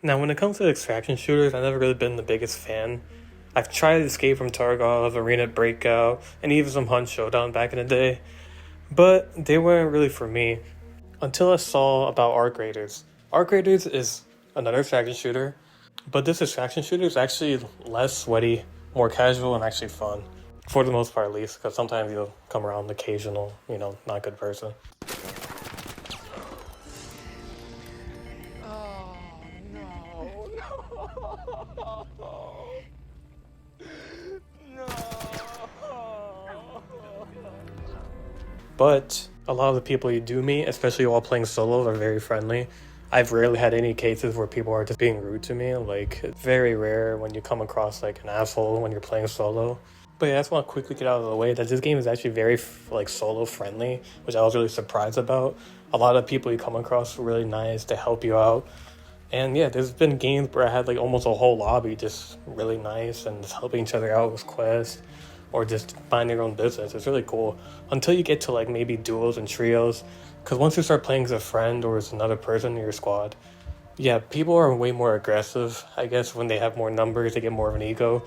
Now, when it comes to extraction shooters, I've never really been the biggest fan. I've tried Escape from Tarkov, Arena Breakout, and even some Hunt Showdown back in the day, but they weren't really for me until I saw about arcraiders. Arcraiders is another extraction shooter, but this extraction shooter is actually less sweaty, more casual, and actually fun. For the most part, at least, because sometimes you'll come around the occasional, not good person. Oh, no, no. No. But a lot of the people you do meet, especially while playing solos, are very friendly. I've rarely had any cases where people are just being rude to me. Like, it's very rare when you come across like an asshole when you're playing solo. But yeah, I just want to quickly get out of the way that this game is actually very solo friendly, which I was really surprised about. A lot of people you come across are really nice to help you out. And yeah, there's been games where I had like almost a whole lobby just really nice and just helping each other out with quests or just mind your own business. It's really cool until you get to like maybe duos and trios, because once you start playing as a friend or as another person in your squad, yeah, people are way more aggressive. I guess when they have more numbers, they get more of an ego,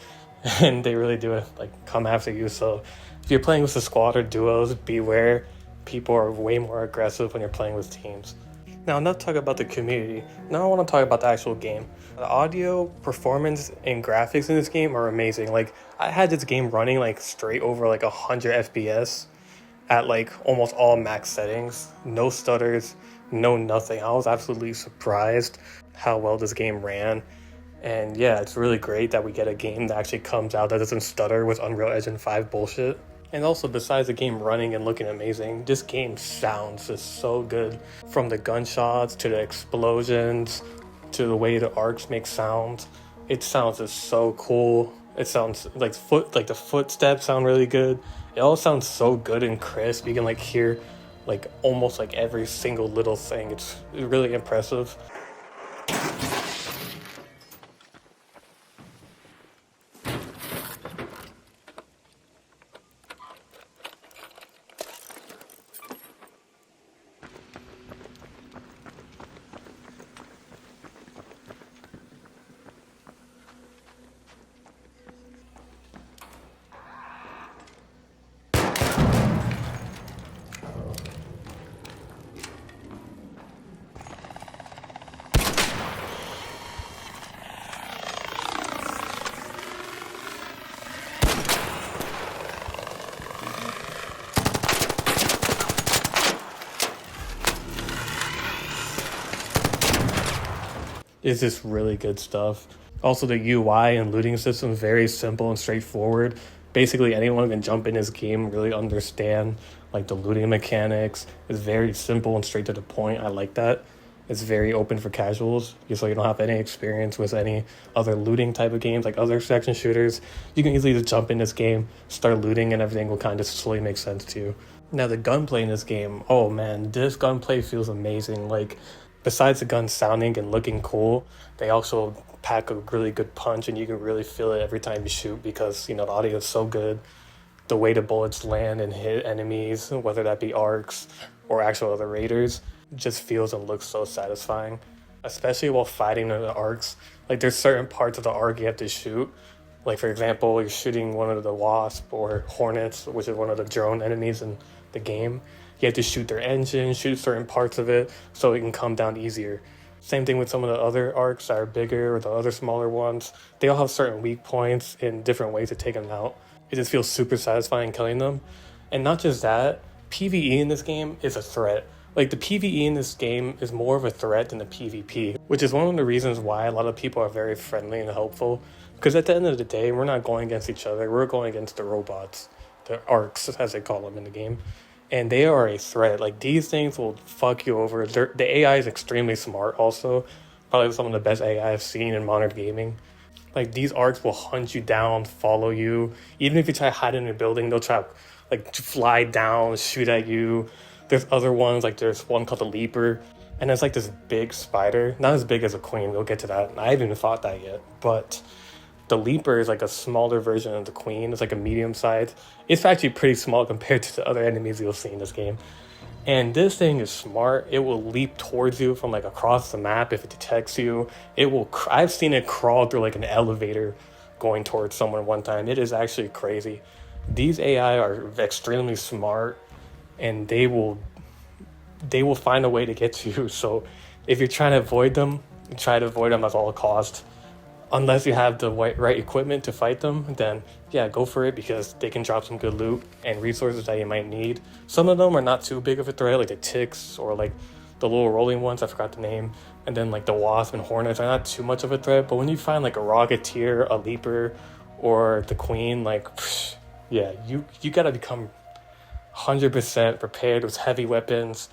and they really do like come after you. So if you're playing with a squad or duos, beware. People are way more aggressive when you're playing with teams. Now, I'm not talking about the community. Now I want to talk about the actual game. The audio, performance, and graphics in this game are amazing. Like, I had this game running like straight over like 100 FPS at like almost all max settings. No stutters, no nothing. I was absolutely surprised how well this game ran. And yeah, it's really great that we get a game that actually comes out that doesn't stutter with Unreal Engine 5 bullshit. And also, besides the game running and looking amazing, this game sounds just so good. From the gunshots, to the explosions, to the way the arcs make sounds. It sounds just so cool. It sounds like the footsteps sound really good. It all sounds so good and crisp. You can like hear like almost like every single little thing. It's really impressive. Is just really good stuff. Also, the UI and looting system is very simple and straightforward. Basically, anyone can jump in this game and really understand like the looting mechanics. It's very simple and straight to the point. I like that. It's very open for casuals, so you don't have any experience with any other looting type of games like other section shooters. You can easily just jump in this game, start looting, and everything will kind of slowly make sense to you. Now, the gunplay in this game, oh man, this gunplay feels amazing. Like, besides the gun sounding and looking cool, they also pack a really good punch, and you can really feel it every time you shoot because, the audio is so good. The way the bullets land and hit enemies, whether that be arcs or actual other raiders, just feels and looks so satisfying. Especially while fighting the arcs. Like, there's certain parts of the arc you have to shoot. Like, for example, you're shooting one of the wasp or hornets, which is one of the drone enemies in the game. You have to shoot their engine, shoot certain parts of it so it can come down easier. Same thing with some of the other arcs that are bigger or the other smaller ones. They all have certain weak points and different ways to take them out. It just feels super satisfying killing them. And not just that, PvE in this game is a threat. Like, the PvE in this game is more of a threat than the PvP, which is one of the reasons why a lot of people are very friendly and helpful. Because at the end of the day, we're not going against each other, we're going against the robots, the arcs as they call them in the game. And they are a threat. Like, these things will fuck you over. The AI is extremely smart also. Probably some of the best AI I've seen in modern gaming. Like, these arcs will hunt you down, follow you. Even if you try to hide in a building, they'll try to fly down, shoot at you. There's other ones, like there's one called the Leaper. And it's like this big spider. Not as big as a queen, we'll get to that. I haven't even fought that yet. But the Leaper is like a smaller version of the queen. It's like a medium size. It's actually pretty small compared to the other enemies you'll see in this game. And this thing is smart. It will leap towards you from like across the map if it detects you. I've seen it crawl through like an elevator going towards someone one time. It is actually crazy. These AI are extremely smart, and they will find a way to get to you. So if you're trying to avoid them, try to avoid them at all costs. Unless you have the right equipment to fight them, then yeah, go for it, because they can drop some good loot and resources that you might need. Some of them are not too big of a threat, like the ticks or like the little rolling ones, I forgot the name. And then like the wasp and hornets are not too much of a threat. But when you find like a rocketeer, a leaper, or the queen, like, yeah, you gotta become 100% prepared with heavy weapons,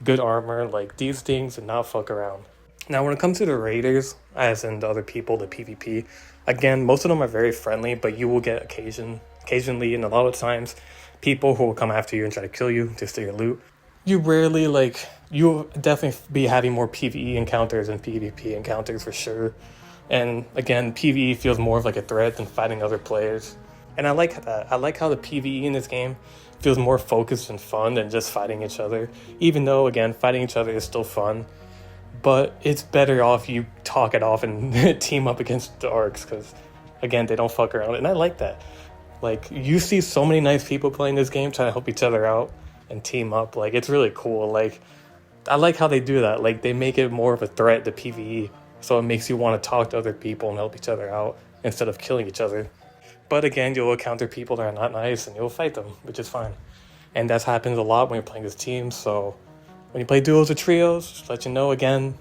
good armor. Like, these things do not fuck around. Now, when it comes to the raiders, as in the other people, the PvP, again, most of them are very friendly, but you will get occasionally, and a lot of times, people who will come after you and try to kill you to steal your loot. You'll definitely be having more PvE encounters than PvP encounters for sure. And again, PvE feels more of like a threat than fighting other players. And I like that. I like how the PvE in this game feels more focused and fun than just fighting each other. Even though, again, fighting each other is still fun. But it's better off you talk it off and team up against the arcs, because, again, they don't fuck around. And I like that. Like, you see so many nice people playing this game trying to help each other out and team up. Like, it's really cool. Like, I like how they do that. Like, they make it more of a threat to PvE. So it makes you want to talk to other people and help each other out instead of killing each other. But again, you'll encounter people that are not nice and you'll fight them, which is fine. And that happens a lot when you're playing as teams. So when you play duos or trios, just let you know, again,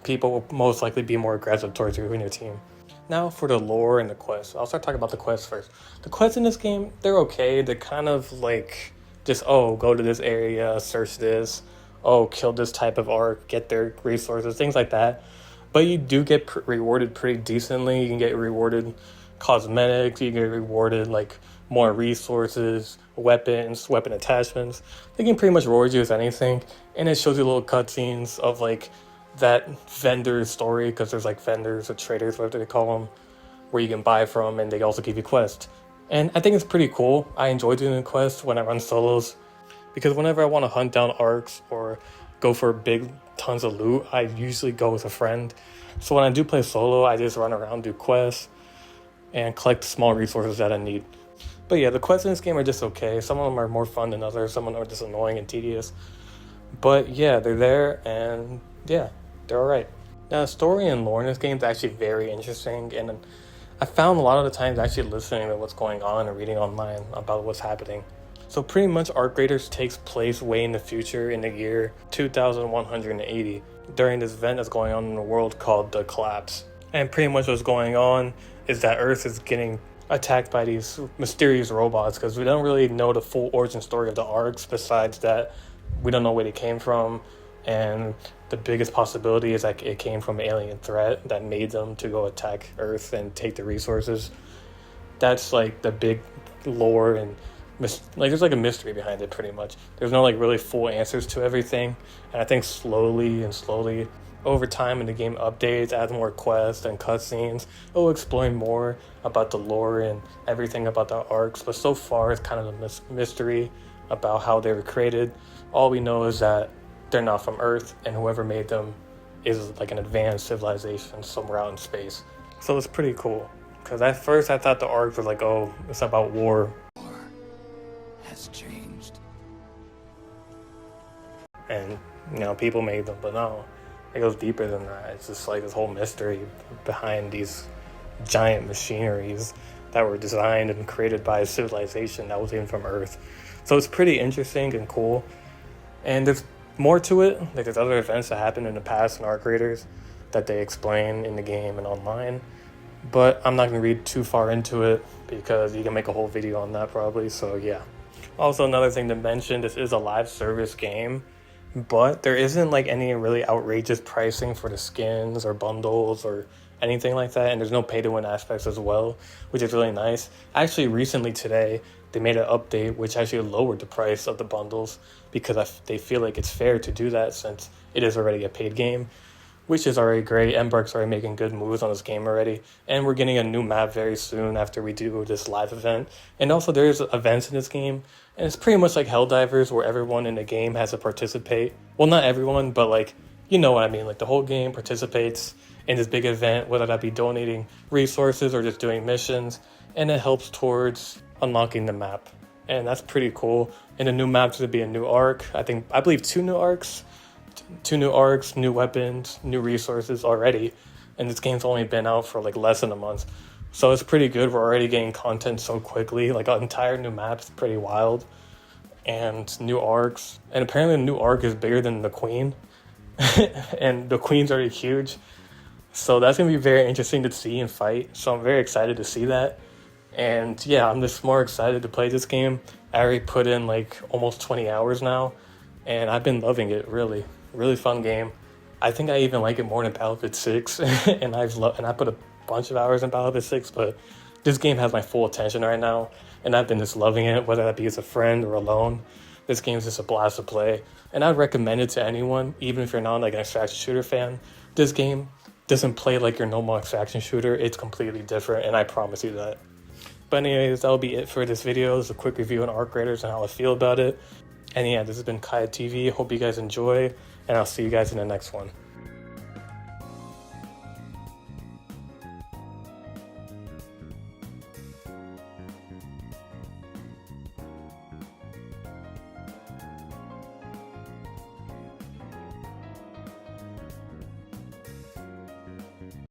people will most likely be more aggressive towards you and your team. Now for the lore and the quests. I'll start talking about the quests first. The quests in this game, they're okay. They're kind of like just, oh, go to this area, search this, oh, kill this type of arc, get their resources, things like that. But you do get rewarded pretty decently. You can get rewarded cosmetics, you can get rewarded like more resources, weapons, weapon attachments. They can pretty much reward you with anything. And it shows you little cutscenes of like that vendor story, because there's like vendors or traders, whatever they call them, where you can buy from, and they also give you quests. And I think it's pretty cool. I enjoy doing the quests when I run solos, because whenever I want to hunt down arcs or go for big tons of loot, I usually go with a friend. So when I do play solo, I just run around, do quests, and collect small resources that I need. But yeah, the quests in this game are just okay. Some of them are more fun than others. Some of them are just annoying and tedious. But yeah, they're there, and yeah, they're alright. Now, the story and lore in this game is actually very interesting, and I found a lot of the times actually listening to what's going on and reading online about what's happening. So pretty much Arcraiders takes place way in the future, in the year 2180, during this event that's going on in the world called the Collapse. And pretty much what's going on is that Earth is getting attacked by these mysterious robots, because we don't really know the full origin story of the arcs, besides that we don't know where they came from, and the biggest possibility is that it came from an alien threat that made them to go attack Earth and take the resources. That's like the big lore, and like there's like a mystery behind it pretty much. There's no like really full answers to everything, and I think slowly over time, in the game updates, adds more quests and cutscenes, it will explain more about the lore and everything about the arcs. But so far, it's kind of a mystery about how they were created. All we know is that they're not from Earth, and whoever made them is like an advanced civilization somewhere out in space. So it's pretty cool, because at first I thought the arcs were like, oh, it's about war. War has changed. And, you know, people made them, but no. It goes deeper than that. It's just like this whole mystery behind these giant machineries that were designed and created by a civilization that was even from Earth. So it's pretty interesting and cool. And there's more to it. Like, there's other events that happened in the past in Arcraiders that they explain in the game and online. But I'm not going to read too far into it, because you can make a whole video on that probably. So yeah. Also, another thing to mention, this is a live service game, but there isn't like any really outrageous pricing for the skins or bundles or anything like that, and there's no pay to win aspects as well, which is really nice. Actually, recently today, they made an update which actually lowered the price of the bundles, because they feel like it's fair to do that since it is already a paid game. which is already great. Embark's already making good moves on this game already, and we're getting a new map very soon after we do this live event. And also there's events in this game, and it's pretty much like Helldivers where everyone in the game has to participate. Well, not everyone, but like, you know what I mean, like the whole game participates in this big event, whether that be donating resources or just doing missions, and it helps towards unlocking the map. And that's pretty cool. In the new maps, there'll be a new arc. I believe two new arcs, new weapons, new resources already. And this game's only been out for like less than a month. So it's pretty good. We're already getting content so quickly. Like an entire new map's pretty wild. And new arcs. And apparently the new arc is bigger than the Queen. And the Queen's already huge. So that's going to be very interesting to see and fight. So I'm very excited to see that. And yeah, I'm just more excited to play this game. I already put in like almost 20 hours now, and I've been loving it. Really fun game. I think I even like it more than Battlefield 6, and I put a bunch of hours in Battlefield 6, but this game has my full attention right now, and I've been just loving it, whether that be as a friend or alone. This game's just a blast to play, and I'd recommend it to anyone, even if you're not like an extraction shooter fan. This game doesn't play like your normal extraction shooter. It's completely different, and I promise you that. But anyways, that'll be it for this video. This is a quick review on Arcraiders and how I feel about it. And yeah, this has been Kaya TV. Hope you guys enjoy, and I'll see you guys in the next one.